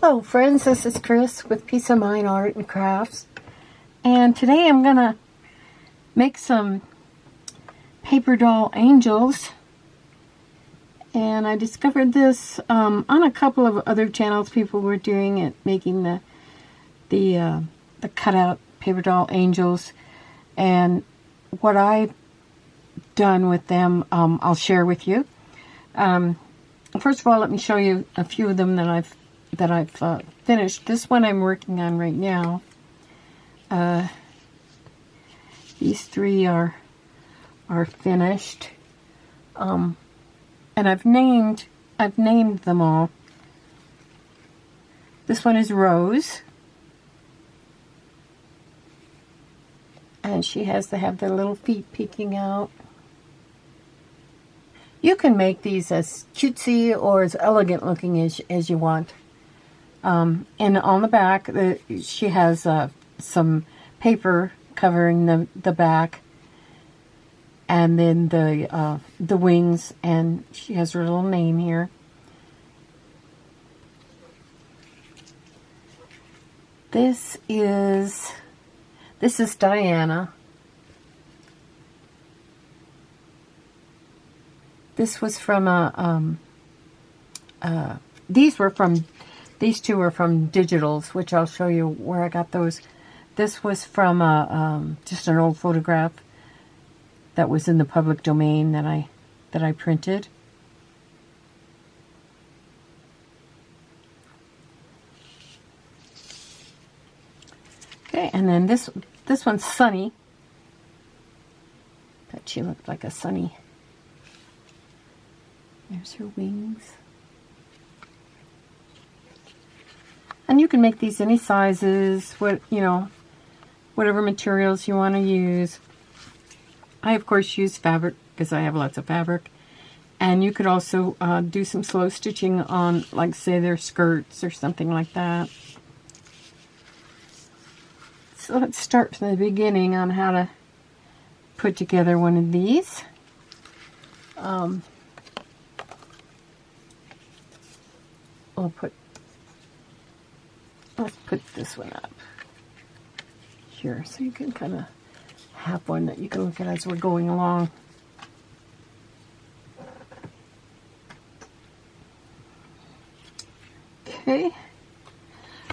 Hello friends, this is Chris with Peace of Mind Art and Crafts, and today I'm gonna make some paper doll angels. And I discovered this on a couple of other channels. People were doing it, making the cutout paper doll angels, and what I've done with them I'll share with you. First of all, let me show you a few of them that I've finished. This one I'm working on right now. These three are finished, and I've named them all. This one is Rose, and she has to have their little feet peeking out. You can make these as cutesy or as elegant looking as you want. And on the back, she has some paper covering the back, and then the wings, and she has her little name here. This is Diana. This was from these two were from Digitals, which I'll show you where I got those. This was from just an old photograph that was in the public domain that I printed. Okay, and then this one's Sunny. Bet she looked like a Sunny. There's her wings. And you can make these any sizes, whatever materials you want to use. I, of course, use fabric because I have lots of fabric. And you could also do some slow stitching on, like, say, their skirts or something like that. So let's start from the beginning on how to put together one of these. Let's put this one up here so you can kind of have one that you can look at as we're going along. Okay.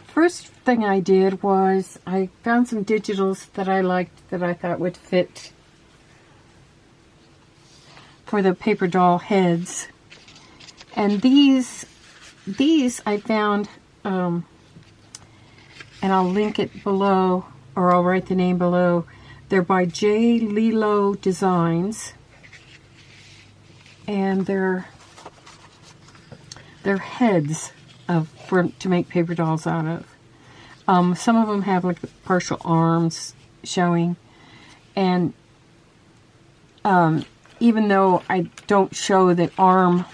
First thing I did was I found some digitals that I liked that I thought would fit for the paper doll heads. And these I found, and I'll link it below, or I'll write the name below. They're by LeeLoo Designs, and they're heads to make paper dolls out of. Some of them have like partial arms showing, and even though I don't show the arm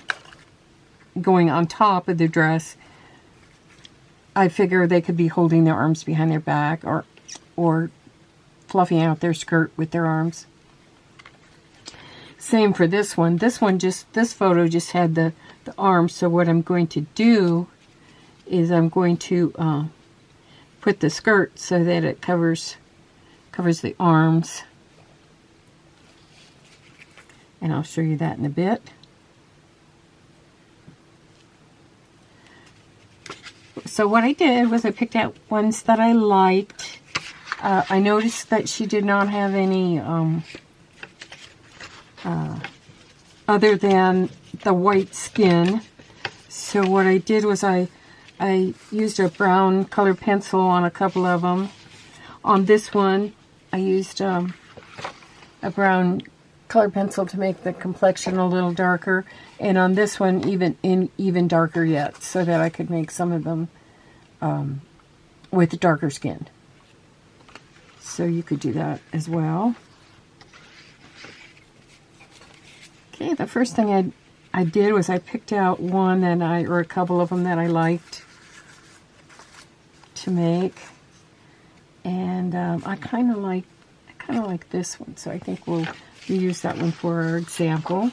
going on top of the dress, I figure they could be holding their arms behind their back or fluffing out their skirt with their arms. Same for this one. This photo just had the arms. So what I'm going to do is I'm going to put the skirt so that it covers the arms. And I'll show you that in a bit. So what I did was I picked out ones that I liked. I noticed that she did not have any other than the white skin. So what I did was I used a brown colored pencil on a couple of them. On this one, I used a brown colored pencil to make the complexion a little darker, and on this one even darker yet, so that I could make some of them with darker skin. So you could do that as well. Okay, the first thing I did was I picked out one or a couple of them that I liked to make, and I kind of like this one, so I think we'll use that one for our example.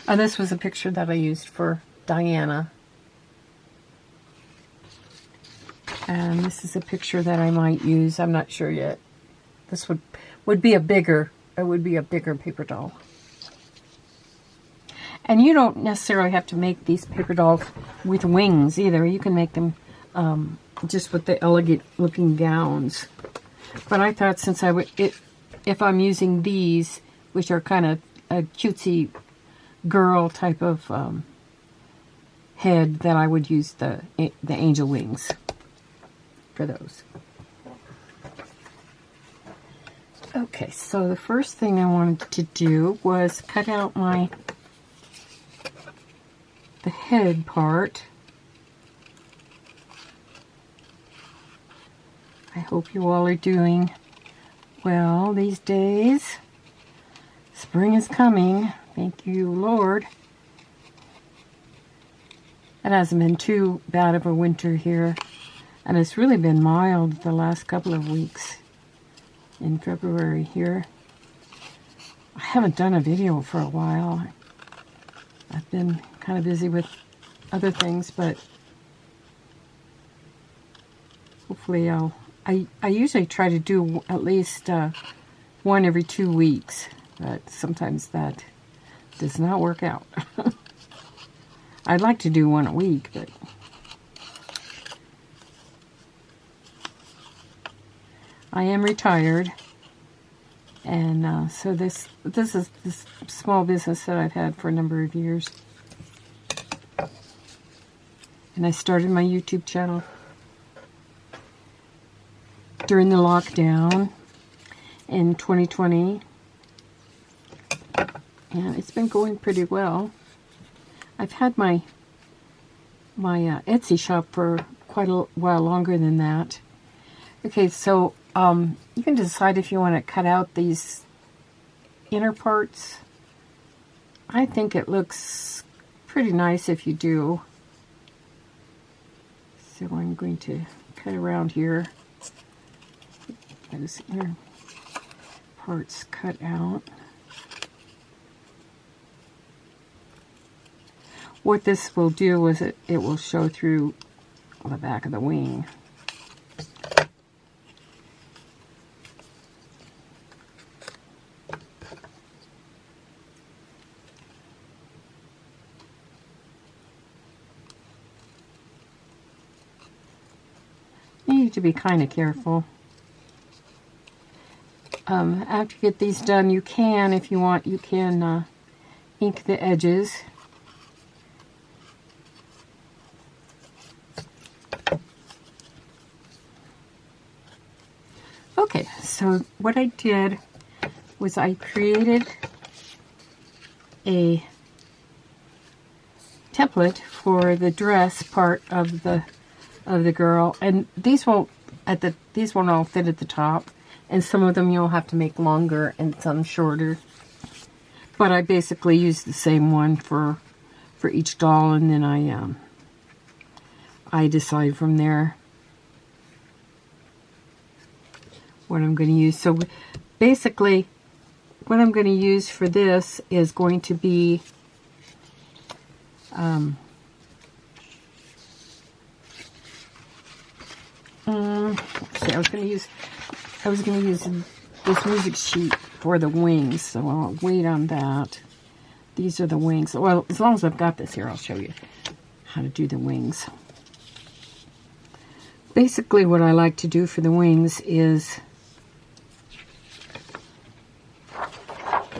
This was a picture that I used for Diana. And this is a picture that I might use. I'm not sure yet. This would be a bigger, it would be a bigger paper doll. And you don't necessarily have to make these paper dolls with wings either. You can make them just with the elegant looking gowns. But I thought since if I'm using these, which are kind of a cutesy girl type of head, that I would use the angel wings for those. Okay, so the first thing I wanted to do was cut out the head part. I hope you all are doing well these days. Spring is coming. Thank you, Lord. It hasn't been too bad of a winter here. And it's really been mild the last couple of weeks in February here. I haven't done a video for a while. I've been kind of busy with other things, but hopefully I usually try to do at least one every 2 weeks, but sometimes that does not work out. I'd like to do one a week, but I am retired, and so this is this small business that I've had for a number of years. And I started my YouTube channel during the lockdown in 2020, and it's been going pretty well. I've had my Etsy shop for quite a while longer than that. Okay, so you can decide if you want to cut out these inner parts. I think it looks pretty nice if you do. So I'm going to cut around here. Get this inner parts cut out. What this will do is it will show through the back of the wing. You need to be kind of careful. After you get these done, you can, if you want, you can ink the edges. Okay, so what I did was I created a template for the dress part of the girl, and these won't all fit at the top, and some of them you'll have to make longer and some shorter. But I basically used the same one for each doll, and then I decide from there what I'm going to use. So basically what I'm going to use for this is going to be I was going to use this music sheet for the wings, so I'll wait on that. These are the wings. Well, as long as I've got this here, I'll show you how to do the wings. Basically, what I like to do for the wings is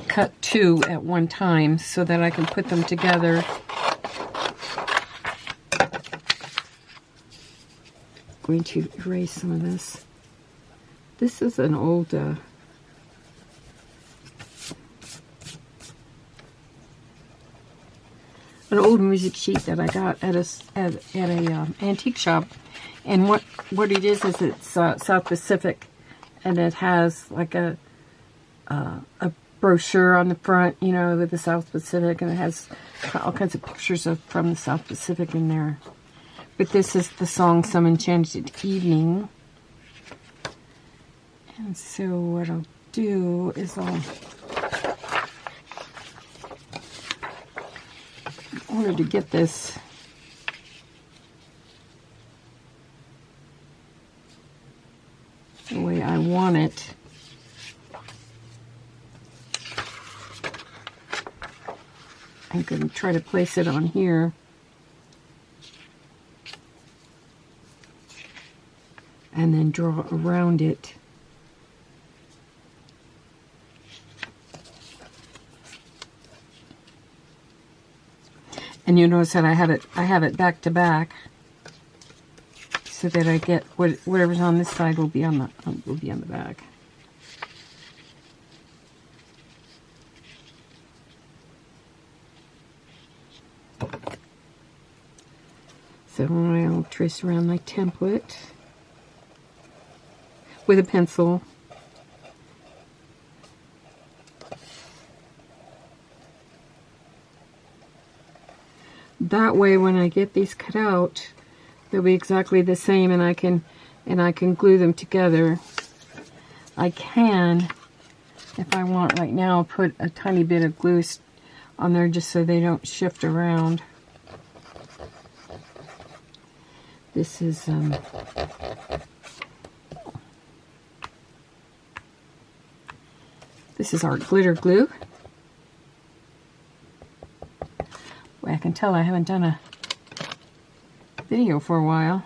cut two at one time so that I can put them together. I'm going to erase some of this. This is an old music sheet that I got at a antique shop, and what it is it's South Pacific, and it has like a brochure on the front, you know, with the South Pacific, and it has all kinds of pictures from the South Pacific in there. But this is the song Some Enchanted Evening. And so what I'll do is I'll order to get this the way I want it, I'm going to try to place it on here. And then draw around it. And you notice that I have it back to back, so that I get whatever's on this side will be on the back. So I'll trace around my template with a pencil. That way when I get these cut out, they'll be exactly the same, and I can glue them together. I can, if I want right now, put a tiny bit of glue on there just so they don't shift around. This is our glitter glue. Boy, I can tell I haven't done a video for a while.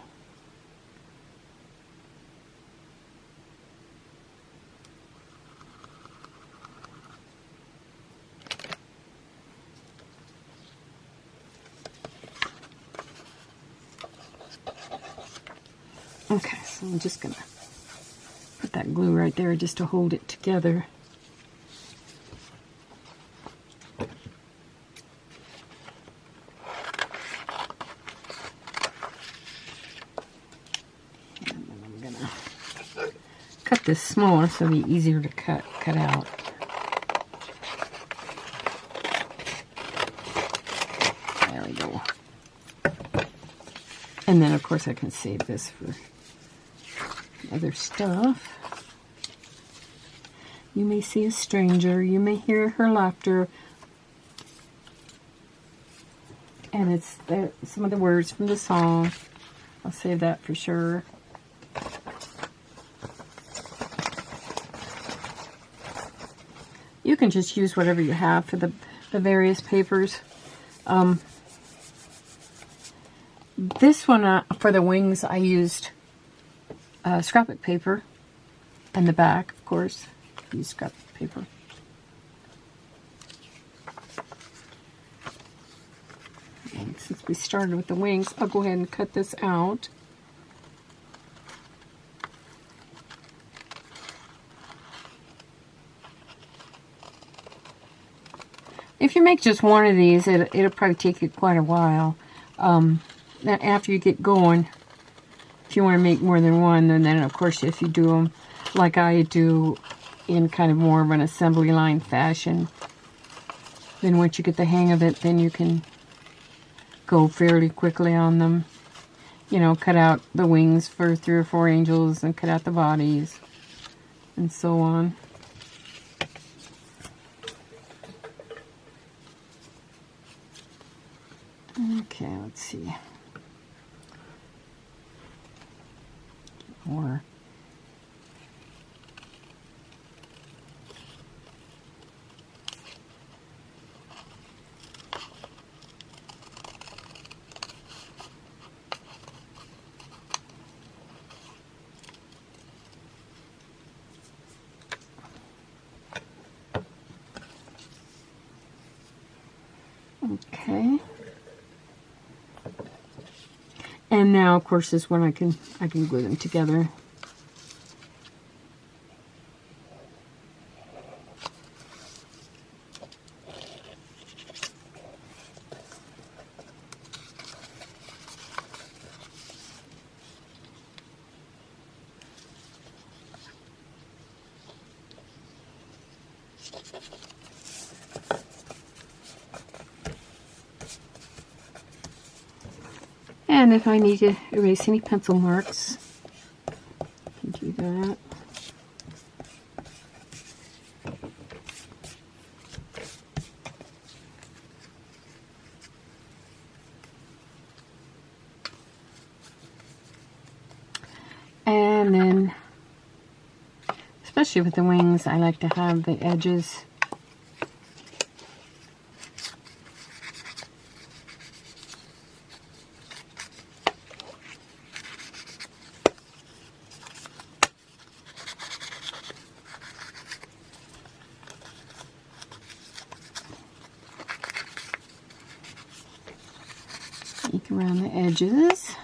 Okay, so I'm just gonna put that glue right there just to hold it together. And then I'm gonna cut this smaller so it'll be easier to cut out. There we go. And then of course I can save this for other stuff. You may see a stranger, you may hear her laughter, and it's some of the words from the song. I'll save that for sure. You can just use whatever you have for the various papers. This one, for the wings, I used scrapbook paper, and the back, of course, I used scrapbook paper. And since we started with the wings, I'll go ahead and cut this out. If you make just one of these, it'll probably take you quite a while. After you get going, if you want to make more than one, and then of course if you do them like I do in kind of more of an assembly line fashion, then once you get the hang of it, then you can go fairly quickly on them. You know, cut out the wings for 3 or 4 angels and cut out the bodies and so on. Okay, let's see. More. Okay. And now, of course, this one I can glue them together. And if I need to erase any pencil marks, I can do that. especially with the wings, I like to have the edges around the edges.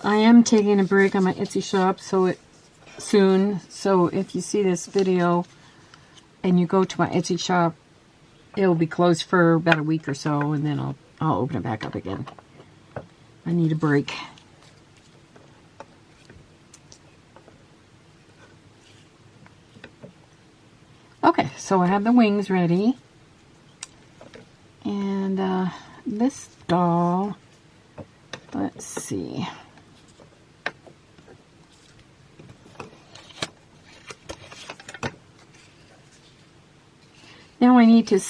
I am taking a break on my Etsy shop soon, so if you see this video and you go to my Etsy shop, it'll be closed for about a week or so, and then I'll open it back up again. I need a break. Okay, so I have the wings ready. And this doll, let's see. Now I need to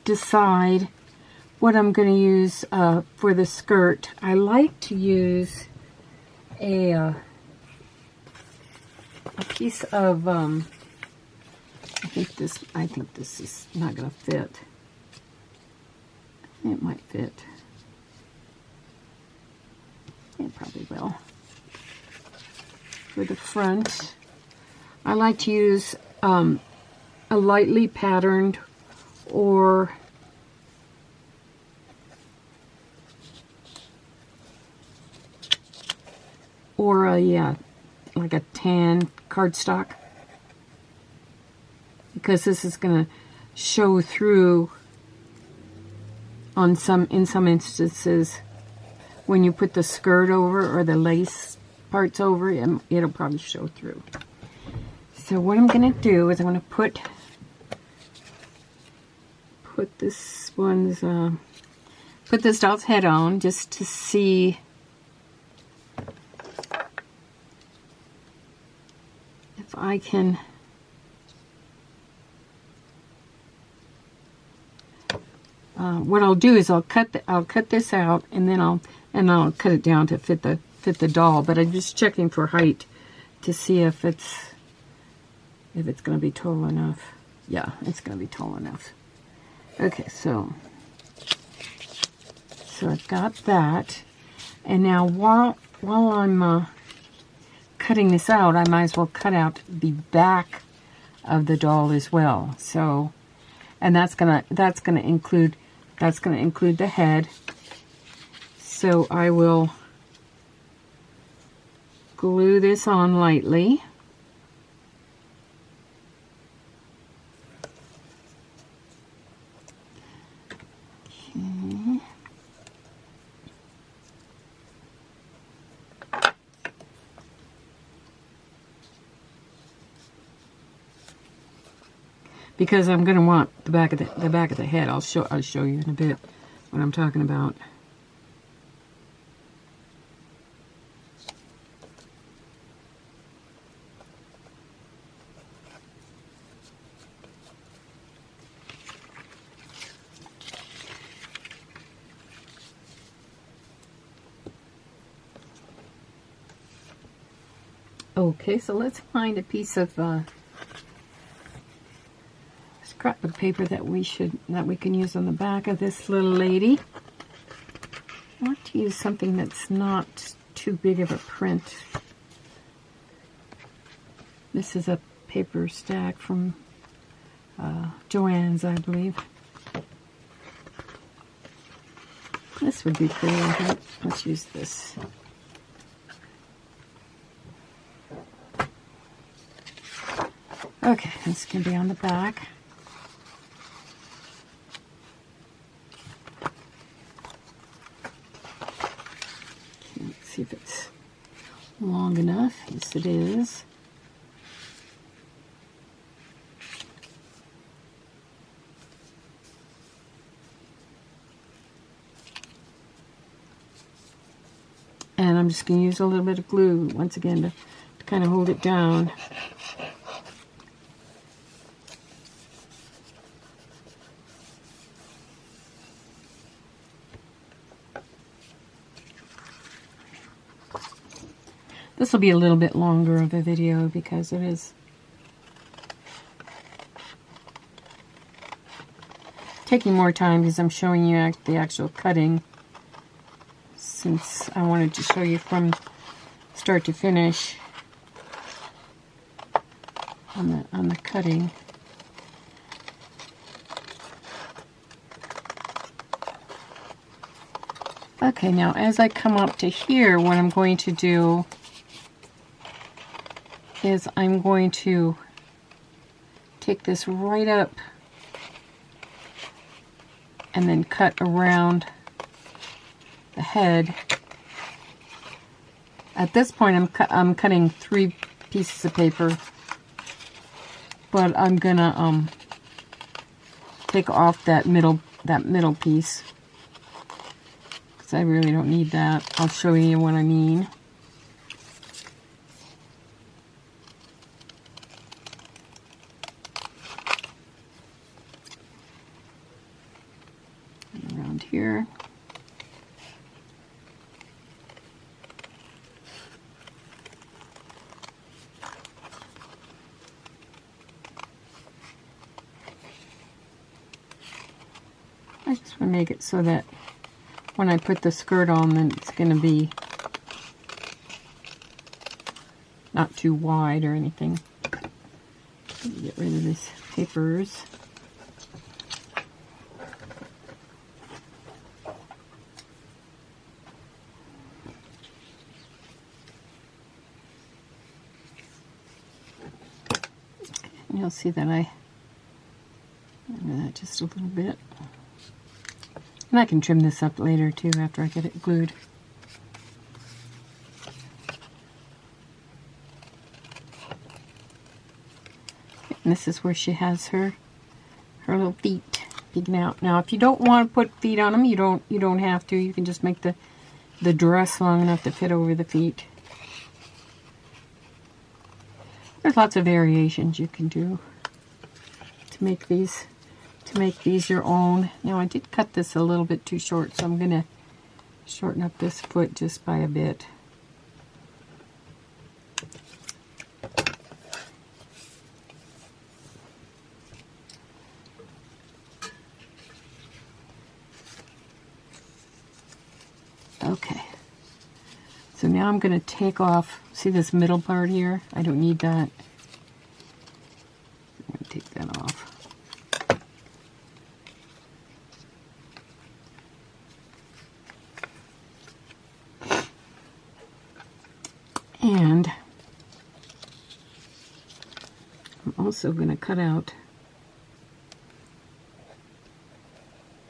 decide what I'm going to use for the skirt. I like to use a piece of I think this is not going to fit. It might fit. It probably will. For the front, I like to use a lightly patterned or like a tan cardstock, because this is going to show through in some instances when you put the skirt over or the lace parts over, it'll probably show through. So what I'm going to do is I'm going to put this doll's head on just to see if I can what I'll do is I'll cut this out, and then I'll cut it down to fit the doll. But I'm just checking for height to see if it's going to be tall enough. Yeah, it's going to be tall enough. Okay, so I've got that, and now while I'm cutting this out, I might as well cut out the back of the doll as well. So, and that's gonna include the head. So I will glue this on lightly. Okay. Because I'm going to want the back of the head. I'll show you in a bit what I'm talking about. Okay, so let's find a piece of scrapbook paper that we can use on the back of this little lady. I want to use something that's not too big of a print. This is a paper stack from Joann's, I believe. This would be pretty, I think. Let's use this. Okay, this can be on the back. Okay, let's see if it's long enough. Yes, it is. And I'm just going to use a little bit of glue once again to kind of hold it down. This will be a little bit longer of a video because it is taking more time because I'm showing you the actual cutting, since I wanted to show you from start to finish on the cutting. Okay, now as I come up to here, what I'm going to do is I'm going to take this right up and then cut around the head. At this point, I'm cutting 3 pieces of paper, but I'm gonna take off that middle piece because I really don't need that. I'll show you what I mean. Around here. I just want to make it so that when I put the skirt on, then it's going to be not too wide or anything. Get rid of these papers. And you'll see that I do that just a little bit. And I can trim this up later too after I get it glued. And this is where she has her little feet peeking out. Now, if you don't want to put feet on them, you don't have to. You can just make the dress long enough to fit over the feet. There's lots of variations you can do to make these your own. Now, I did cut this a little bit too short, so I'm going to shorten up this foot just by a bit. Okay. So now I'm going to take off, see this middle part here? I don't need that. I'm going to take that off. And I'm also going to cut out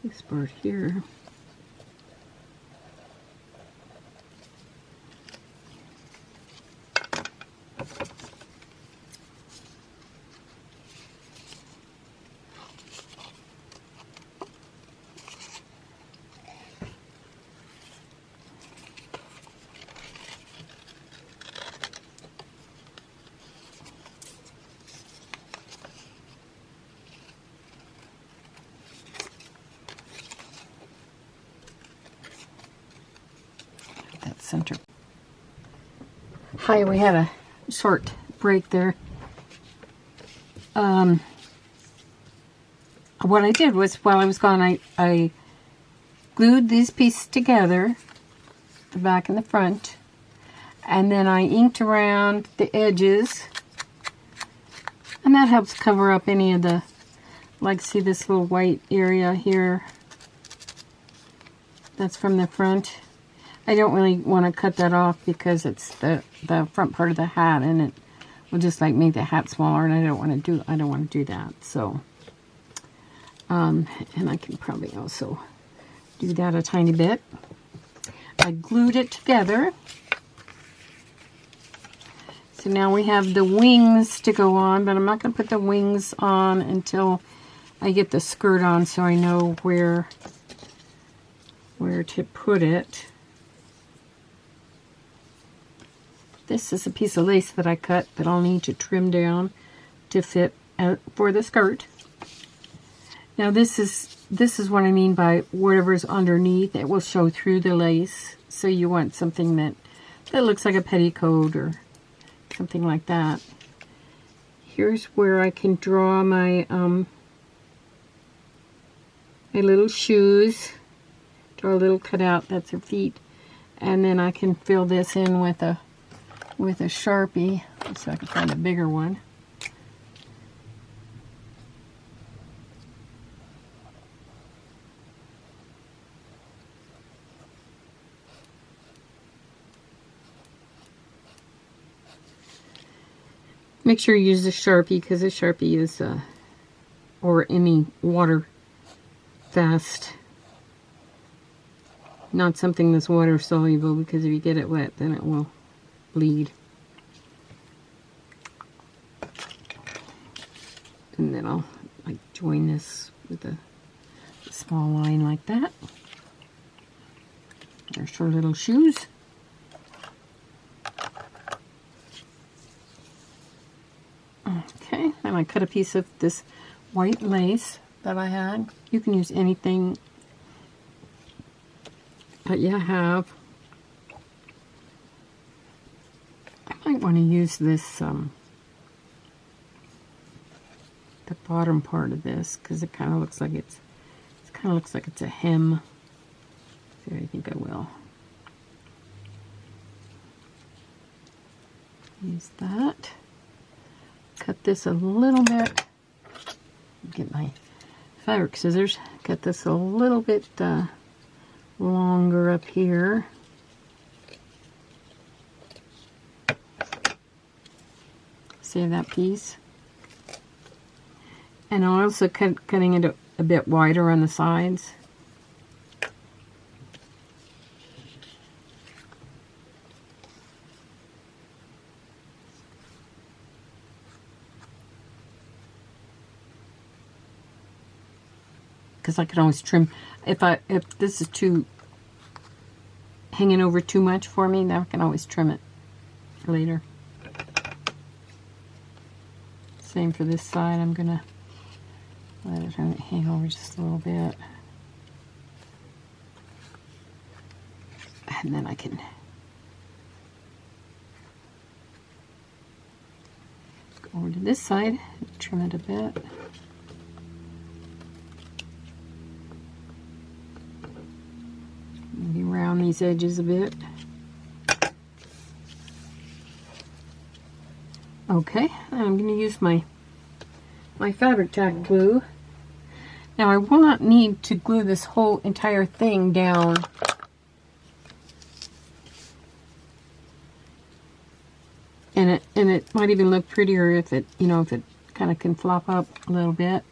this part here. Center. Hi, we had a short break there. What I did was, while I was gone, I glued these pieces together, the back and the front, and then I inked around the edges, and that helps cover up any of the, like, see this little white area here? That's from the front. I don't really want to cut that off because it's the front part of the hat, and it will just like make the hat smaller, and I don't want to do that. So, and I can probably also do that a tiny bit. I glued it together. So now we have the wings to go on, but I'm not going to put the wings on until I get the skirt on, so I know where to put it. This is a piece of lace that I cut that I'll need to trim down to fit for the skirt. Now this is what I mean by whatever's underneath, it will show through the lace. So you want something that that looks like a petticoat or something like that. Here's where I can draw my my little shoes. Draw a little cutout, that's her feet. And then I can fill this in with a Sharpie, so I can find a bigger one. Make sure you use a Sharpie, because a Sharpie is, or any water fast. Not something that's water soluble, because if you get it wet, then it will bleed. And then I'll like join this with a small line like that. There's her little shoes. Okay, and I cut a piece of this white lace that I had. You can use anything that you have. I might want to use this, the bottom part of this, because it kind of looks like it's a hem. So I think I will use that. Cut this a little bit. Get my fabric scissors. Cut this a little bit longer up here. Save that piece. And I'm also cutting it a bit wider on the sides. Because I can always trim if this is too hanging over too much for me, then I can always trim it later. Same for this side. I'm gonna let it hang over just a little bit, and then I can go over to this side and trim it a bit. Maybe round these edges a bit. Okay, and I'm going to use my fabric tack glue. Now I will not need to glue this whole entire thing down. And it might even look prettier if it, if it kind of can flop up a little bit.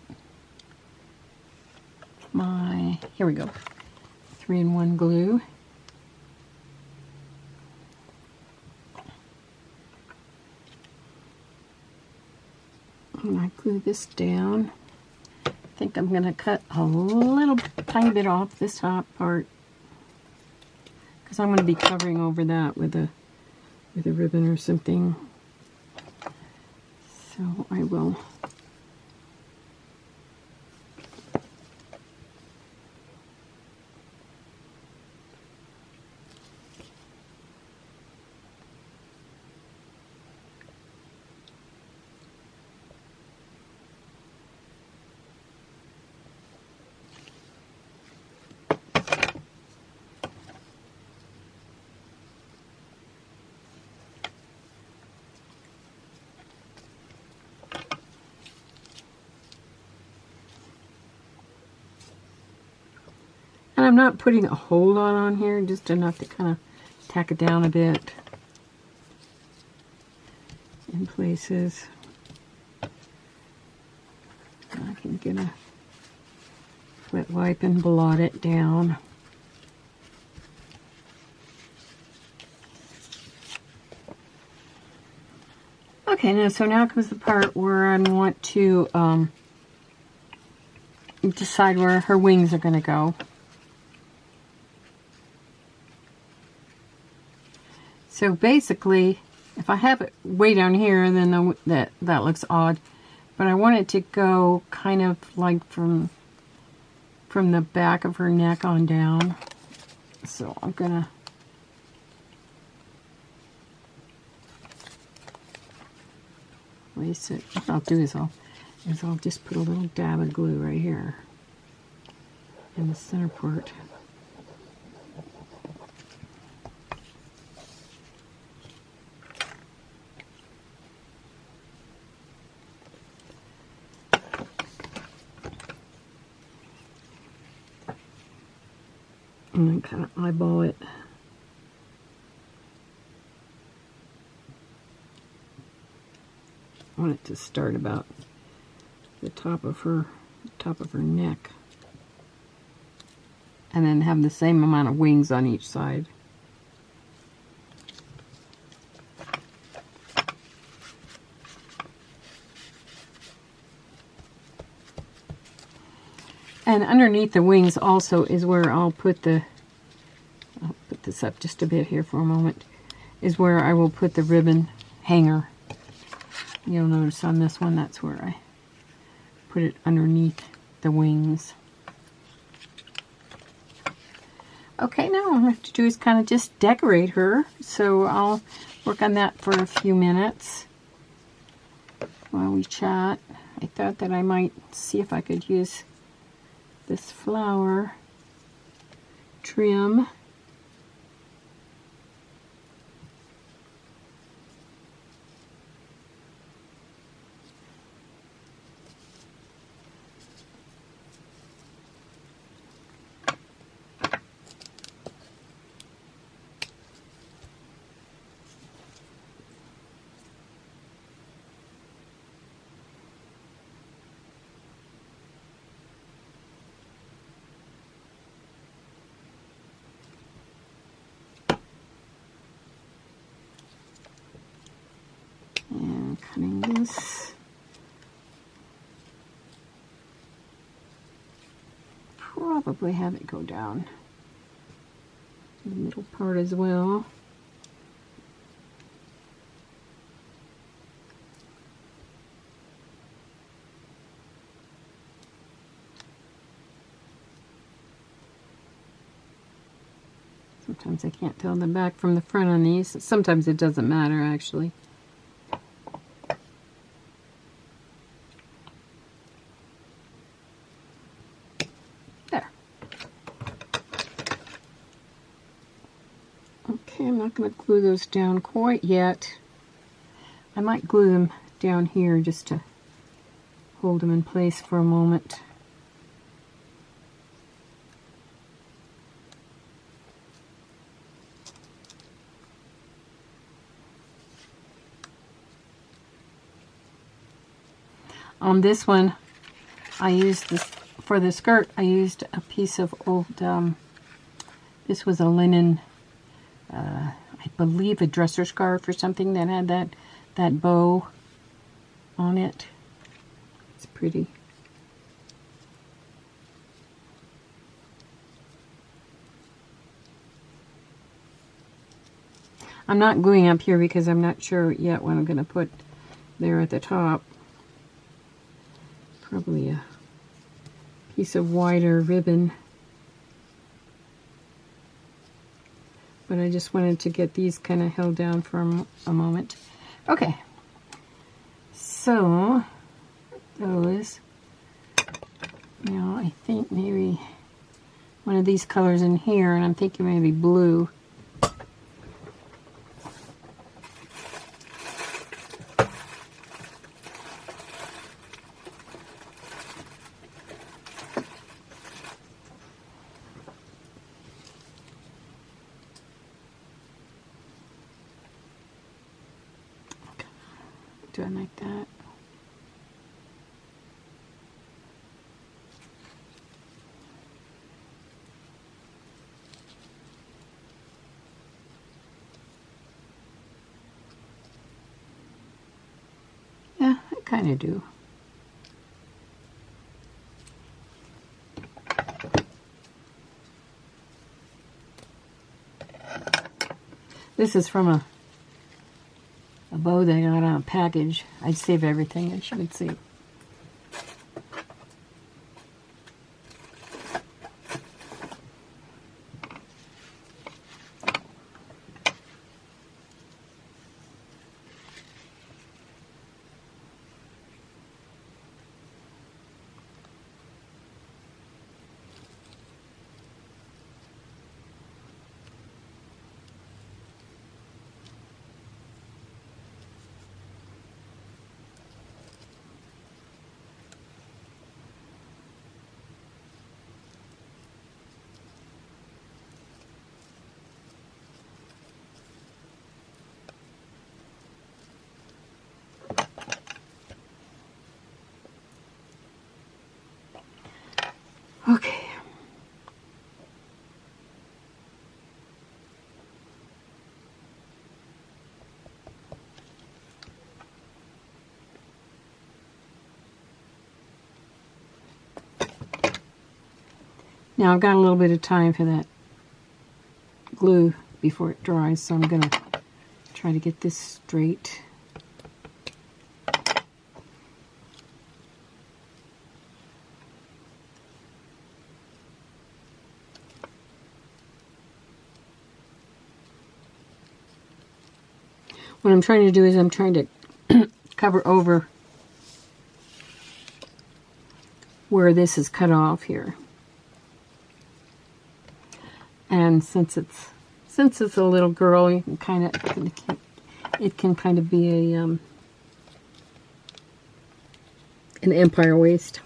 Here we go. 3-in-1 glue. And I glue this down. I think I'm going to cut a little tiny bit off this top part, because I'm going to be covering over that with a ribbon or something. So I will And I'm not putting a whole lot on here, just enough to kind of tack it down a bit in places. I can get a wet wipe and blot it down. Okay, now comes the part where I want to decide where her wings are going to go. So basically, if I have it way down here, then that looks odd. But I want it to go kind of like from the back of her neck on down. So I'm gonna place it. What I'll do is I'll just put a little dab of glue right here in the center part. And then kind of eyeball it. I want it to start about the top of her neck, and then have the same amount of wings on each side. And underneath the wings also is where I'll put this up just a bit here for a moment, is where I will put the ribbon hanger. You'll notice on this one, that's where I put it underneath the wings. Okay, now all I have to do is kind of just decorate her. So I'll work on that for a few minutes while we chat. I thought that I might see if I could use this flower trim. And cutting this. Probably have it go down to the middle part as well. Sometimes I can't tell the back from the front on these. Sometimes it doesn't matter, actually. There. Okay, I'm not going to glue those down quite yet. I might glue them down here just to hold them in place for a moment. On this one, I used this for the skirt. I used a piece of old. This was a linen, I believe, a dresser scarf or something that had that bow on it. It's pretty. I'm not gluing up here because I'm not sure yet what I'm going to put there at the top. Probably a piece of wider ribbon. But I just wanted to get these kind of held down for a moment. Okay. So, those. Now, I think maybe one of these colors in here, and I'm thinking maybe blue. Do I like that? Yeah, I kind of do. This is from a bow they got on a package. I'd save everything, as you can see. Now I've got a little bit of time for that glue before it dries, so I'm going to try to get this straight. What I'm trying to do is I'm trying to cover over where this is cut off here. And since it's a little girl, you can kind of, it can kind of be a an empire waist.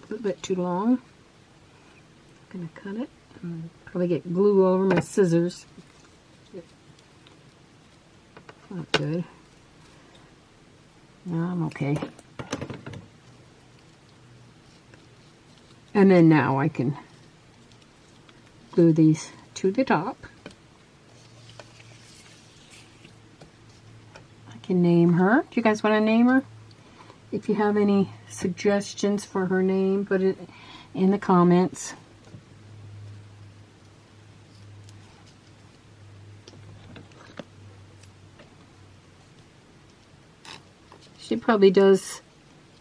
A little bit too long. I'm going to cut it and probably get glue all over my scissors. Not good. No, I'm okay. And then now I can glue these to the top. I can name her. Do you guys want to name her? If you have any suggestions for her name, put it in the comments. She probably does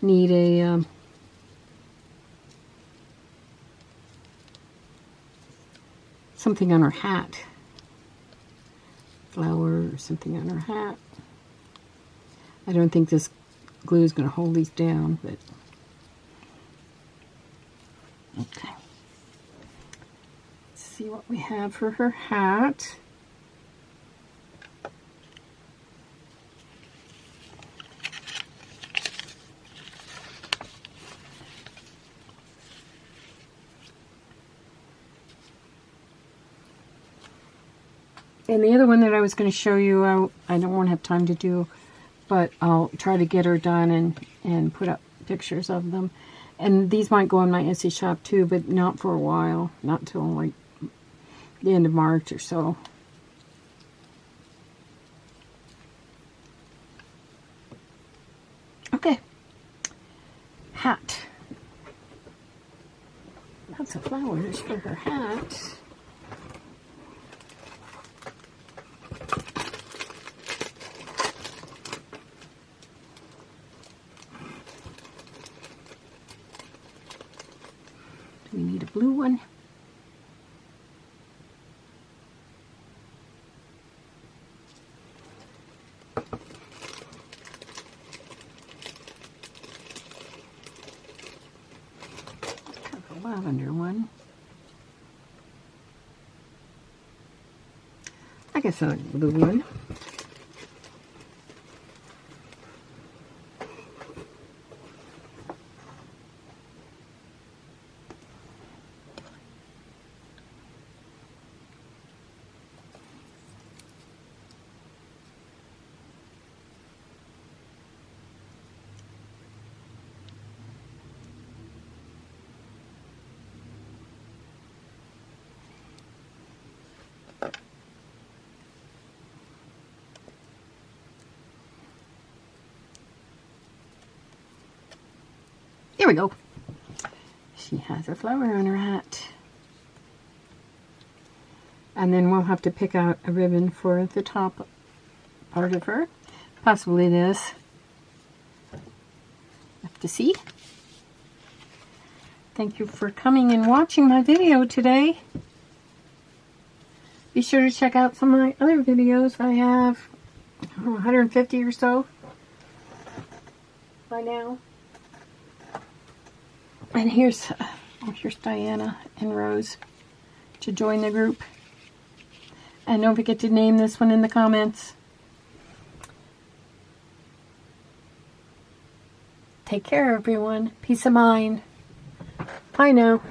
need a something on her hat. Flower or something on her hat. I don't think this glue is going to hold these down, but okay. Let's see what we have for her hat. And the other one that I was going to show you, I don't want to have time to do, but I'll try to get her done and put up pictures of them. And these might go on my Etsy shop too, but not for a while. Not till like the end of March or so. Okay. Hat. Lots of flowers for her hat. We need a blue one. Kind of a lavender one. I guess I like the blue one. There we go. She has a flower on her hat. And then we'll have to pick out a ribbon for the top part of her. Possibly this. Have to see. Thank you for coming and watching my video today. Be sure to check out some of my other videos. I have 150 or so by now. And here's Diana and Rose to join the group. And don't forget to name this one in the comments. Take care, everyone. Peace of mind. Bye now.